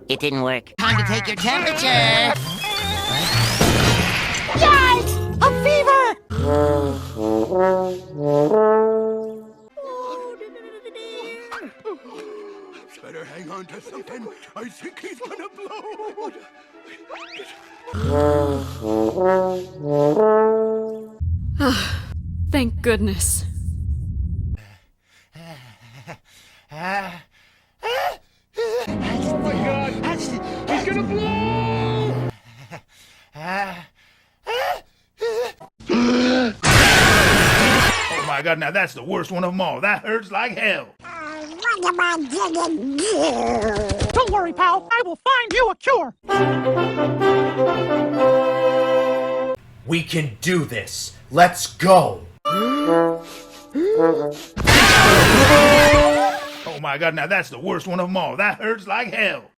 It didn't work. Time to take your temperature. Yikes! A fever! Better hang on to something. I think he's gonna blow. Thank goodness. Oh my God! He's gonna blow! Oh my God! Now that's the worst one of them all. That hurts like hell. What am I gonna do? Don't worry, pal. I will find you a cure. We can do this. Let's go. Oh my God! Now that's the worst one of them all. That hurts like hell.